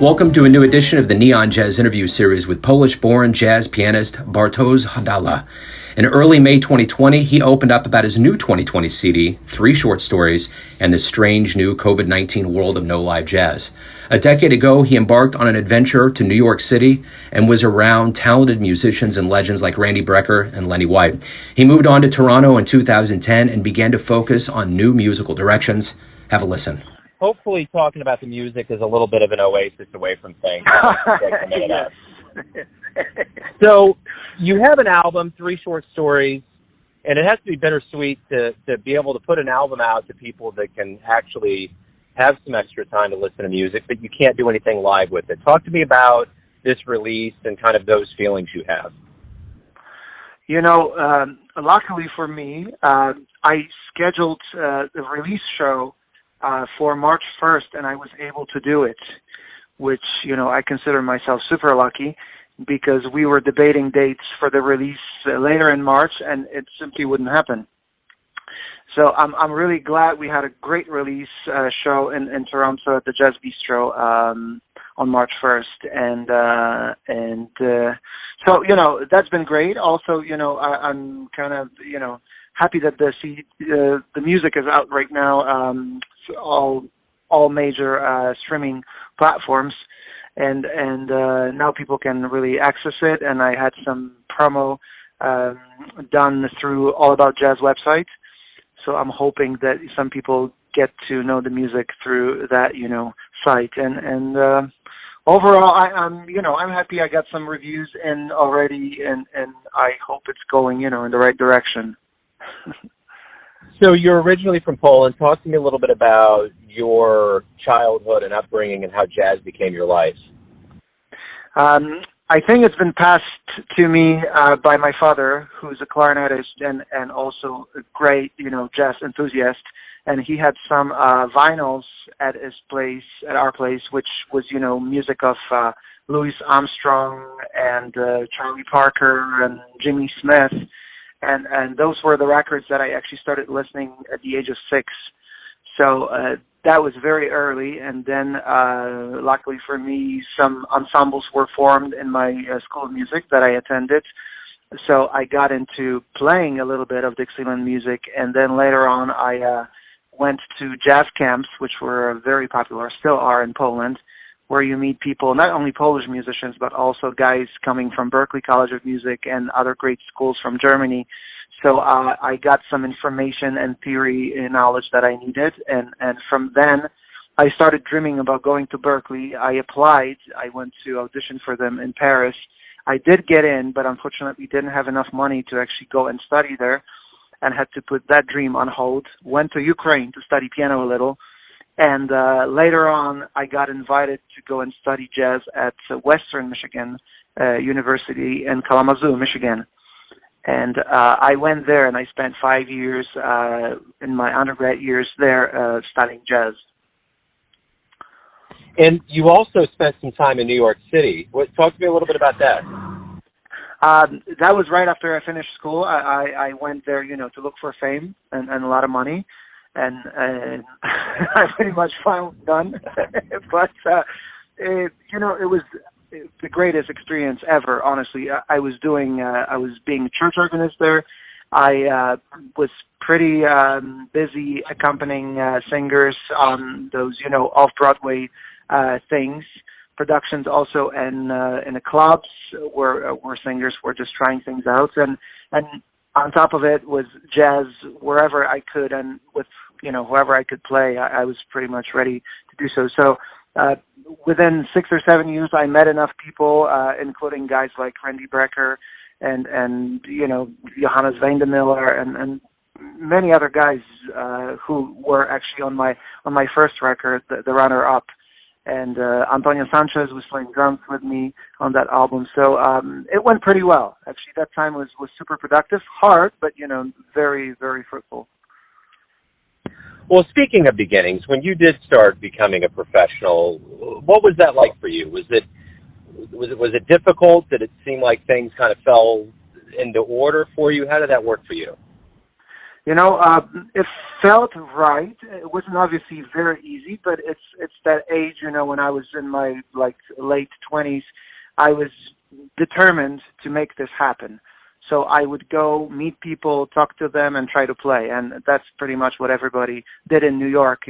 Welcome to a new edition of the Neon Jazz interview series with Polish-born jazz pianist Bartosz Hadala. In early May 2020, he opened up about his new 2020 CD, 3 short stories, and the strange new COVID-19 world of no live jazz. A decade ago, he embarked on an adventure to New York City and was around talented musicians and legends like Randy Brecker and Lenny. He moved on to Toronto in 2010 and began to focus on new musical directions. Have a listen. Hopefully talking about the music is a little bit of an oasis away from things. So you have an album, 3 short stories, and it has to be bittersweet to be able to put an album out to people that can actually have some extra time to listen to music, but you can't do anything live with it. Talk to me about this release and kind of those feelings you have. You know, luckily for me, I scheduled the release show for March 1st, and I was able to do it, which, you know, I consider myself super lucky because we were debating dates for the release later in March, and it simply wouldn't happen. So I'm really glad we had a great release show in Toronto at the Jazz Bistro on March 1st, and so, you know, that's been great. Also, you know, I'm kind of, you know, happy that the music is out right now, all major streaming platforms, and now people can really access it. And I had some promo done through All About Jazz website, so I'm hoping that some people get to know the music through that, you know, site. And overall, I'm happy. I got some reviews in already, and I hope it's going, you know, in the right direction. So you're originally from Poland. Talk to me a little bit about your childhood and upbringing and how jazz became your life. I think it's been passed to me by my father, who's a clarinetist and also a great, you know, jazz enthusiast. And he had some vinyls at our place, which was, you know, music of Louis Armstrong and Charlie Parker and Jimmy Smith. And those were the records that I actually started listening at the age of 6. So that was very early. And then, luckily for me, some ensembles were formed in my school of music that I attended. So I got into playing a little bit of Dixieland music. And then later on, I went to jazz camps, which were very popular, still are in Poland, where you meet people, not only Polish musicians, but also guys coming from Berklee College of Music and other great schools from Germany. So I got some information and theory and knowledge that I needed. And from then, I started dreaming about going to Berklee. I applied. I went to audition for them in Paris. I did get in, but unfortunately didn't have enough money to actually go and study there and had to put that dream on hold. Went to Ukraine to study piano a little. And later on, I got invited to go and study jazz at Western Michigan University in Kalamazoo, Michigan. And I went there, and I spent 5 years in my undergrad years there studying jazz. And you also spent some time in New York City. Talk to me a little bit about that. That was right after I finished school. I went there, you know, to look for fame and a lot of money. And I pretty much found none. But, you know, it was the greatest experience ever, honestly. I was being a church organist there. I was pretty busy accompanying singers on those, you know, off-Broadway things, productions also in the clubs where singers were just trying things out. And on top of it was jazz wherever I could, and with, you know, whoever I could play, I was pretty much ready to do so. So within 6 or 7 years, I met enough people, including guys like Randy Brecker and you know, Johannes Vandemiller and many other guys who were actually on my first record, the runner-up. And Antonio Sanchez was playing drums with me on that album. So it went pretty well. Actually, that time was super productive. Hard, but, you know, very, very fruitful. Well, speaking of beginnings, when you did start becoming a professional, what was that like for you? Was it difficult? Did it seem like things kind of fell into order for you? How did that work for you? It felt right. It wasn't obviously very easy, but it's that age, when I was in my late 20s, I was determined to make this happen. So I would go meet people, talk to them, and try to play. And that's pretty much what everybody did in New York,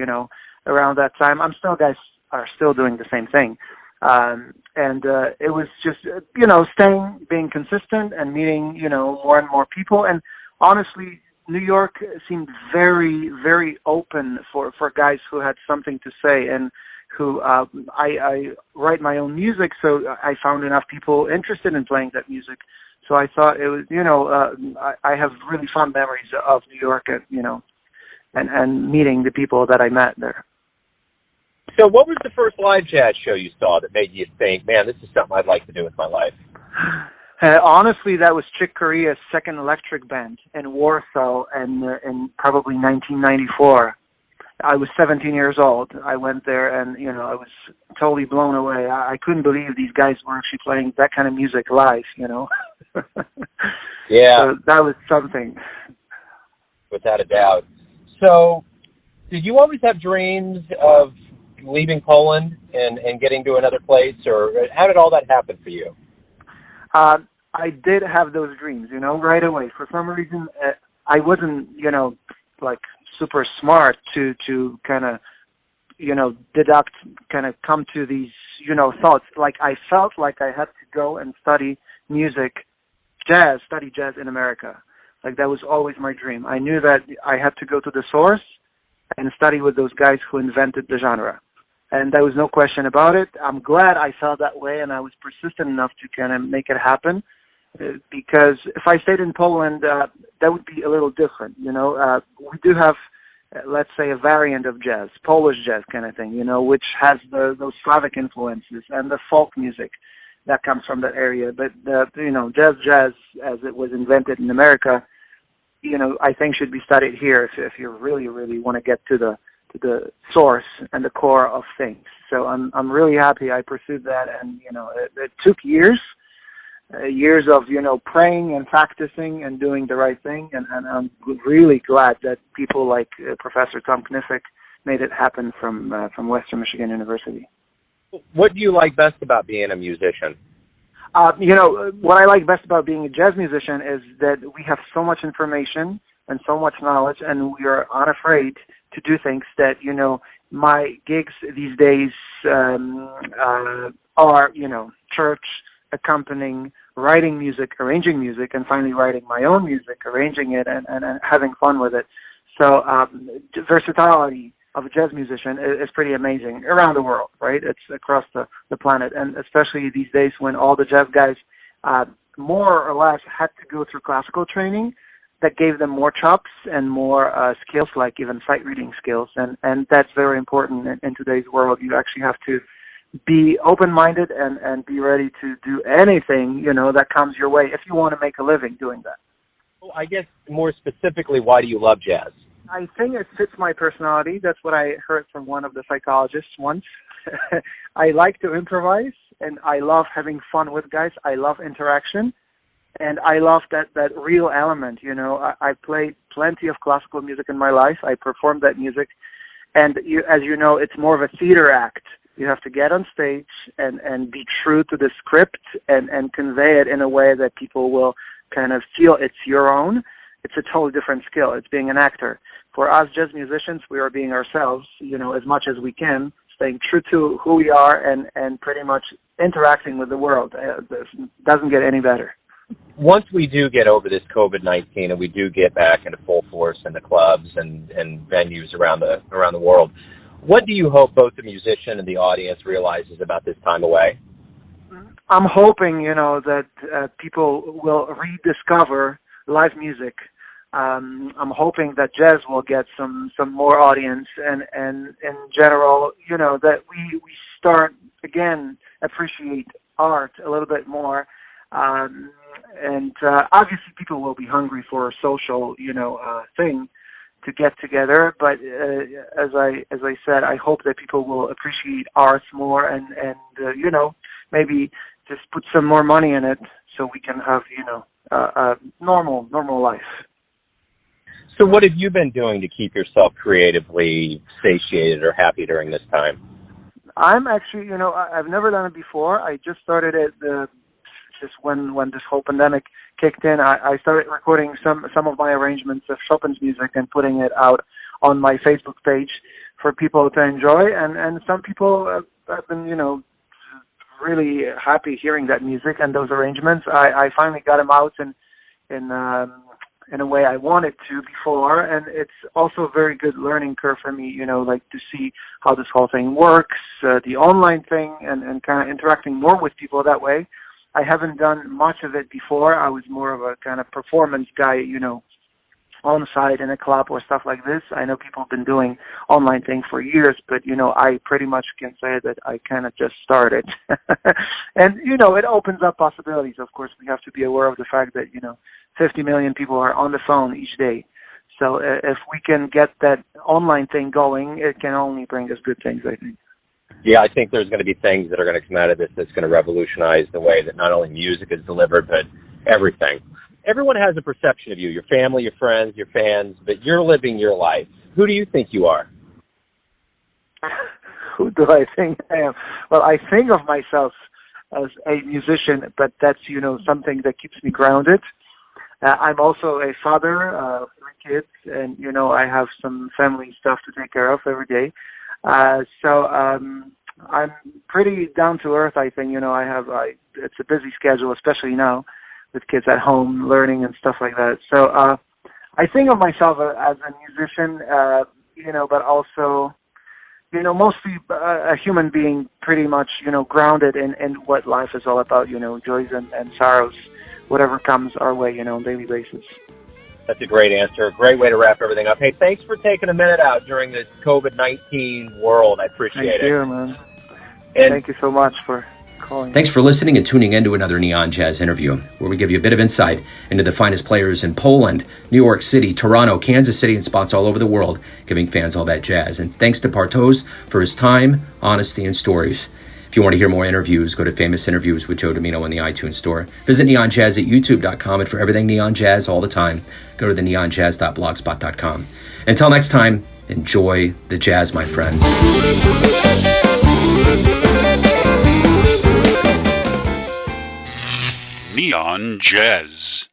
around that time. Guys are still doing the same thing. It was just, staying, being consistent and meeting, more and more people. And honestly, New York seemed very, very open for guys who had something to say and who, I write my own music, so I found enough people interested in playing that music. So I thought it was, I have really fond memories of New York, and meeting the people that I met there. So what was the first live jazz show you saw that made you think, man, this is something I'd like to do with my life? Honestly, that was Chick Corea's Second Electric Band in Warsaw in probably 1994. I was 17 years old. I went there and, I was totally blown away. I couldn't believe these guys were actually playing that kind of music live, Yeah. So that was something. Without a doubt. So did you always have dreams of leaving Poland and getting to another place, or how did all that happen for you? I did have those dreams, right away. For some reason, I wasn't, super smart to kind of, deduct, kind of come to these, thoughts. Like I felt like I had to go and study jazz in America. Like that was always my dream. I knew that I had to go to the source and study with those guys who invented the genre. And there was no question about it. I'm glad I felt that way, and I was persistent enough to kind of make it happen. Because if I stayed in Poland, that would be a little different. We do have, let's say, a variant of jazz, Polish jazz kind of thing, which has those Slavic influences and the folk music that comes from that area. But jazz as it was invented in America, I think should be studied here if you really, really want to get to the source and the core of things. So I'm really happy I pursued that, and it took years of praying and practicing and doing the right thing, and I'm really glad that people like Professor Tom Kniffick made it happen from Western Michigan University. What do you like best about being a musician? What I like best about being a jazz musician is that we have so much information and so much knowledge, and we are unafraid to do things that, my gigs these days are, church, accompanying, writing music, arranging music, and finally writing my own music, arranging it, and having fun with it. So versatility of a jazz musician is pretty amazing around the world, right? It's across the planet, and especially these days when all the jazz guys more or less had to go through classical training that gave them more chops and more skills, like even sight reading skills, and that's very important in today's world. You actually have to be open-minded and be ready to do anything, that comes your way if you want to make a living doing that. Well, I guess more specifically, why do you love jazz? I think it fits my personality. That's what I heard from one of the psychologists once. I like to improvise, and I love having fun with guys. I love interaction, and I love that real element. I played plenty of classical music in my life. I performed that music, and as you know, it's more of a theater act. You have to get on stage and be true to the script and convey it in a way that people will kind of feel it's your own. It's a totally different skill. It's being an actor. For us jazz musicians, we are being ourselves, as much as we can, staying true to who we are and pretty much interacting with the world. It doesn't get any better. Once we do get over this COVID-19 and we do get back into full force in the clubs and venues around the world, what do you hope both the musician and the audience realizes about this time away? I'm hoping, that people will rediscover live music. I'm hoping that jazz will get some more audience, and in general, that we start again appreciate art a little bit more. And obviously, people will be hungry for a social, thing to get together. But as I said, I hope that people will appreciate art more and maybe just put some more money in it so we can have a normal life. So what have you been doing to keep yourself creatively satiated or happy during this time? I'm actually, I've never done it before. I just started it just when this whole pandemic kicked in. I started recording some of my arrangements of Chopin's music and putting it out on my Facebook page for people to enjoy. And some people have been, really happy hearing that music and those arrangements. I finally got them out in a way I wanted to before, and it's also a very good learning curve for me, like to see how this whole thing works, the online thing, and kind of interacting more with people that way. I haven't done much of it before. I was more of a kind of performance guy, on site in a club or stuff like this. I know people have been doing online things for years, but, I pretty much can say that I kind of just started. And, it opens up possibilities. Of course, we have to be aware of the fact that, 50 million people are on the phone each day. So if we can get that online thing going, it can only bring us good things, I think. Yeah, I think there's going to be things that are going to come out of this that's going to revolutionize the way that not only music is delivered, but everything. Everyone has a perception of you, your family, your friends, your fans, but you're living your life. Who do you think you are? Who do I think I am? Well, I think of myself as a musician, but that's, something that keeps me grounded. I'm also a father of 3 kids, and, I have some family stuff to take care of every day. So I'm pretty down to earth, I think. It's a busy schedule, especially now with kids at home learning and stuff like that. So I think of myself as a musician, but also, mostly a human being, pretty much, grounded in what life is all about, joys and sorrows, whatever comes our way, on a daily basis. That's a great answer. A great way to wrap everything up. Hey, thanks for taking a minute out during this COVID-19 world. I appreciate it. Thank you, man. And thank you so much for calling. Thanks for listening and tuning in to another Neon Jazz interview, where we give you a bit of insight into the finest players in Poland, New York City, Toronto, Kansas City, and spots all over the world, giving fans all that jazz. And thanks to Bartosz for his time, honesty, and stories. If you want to hear more interviews, go to Famous Interviews with Joe Domino in the iTunes Store. Visit neonjazz at youtube.com, and for everything Neon Jazz all the time, go to the neonjazz.blogspot.com. Until next time, enjoy the jazz, my friends. Neon Jazz.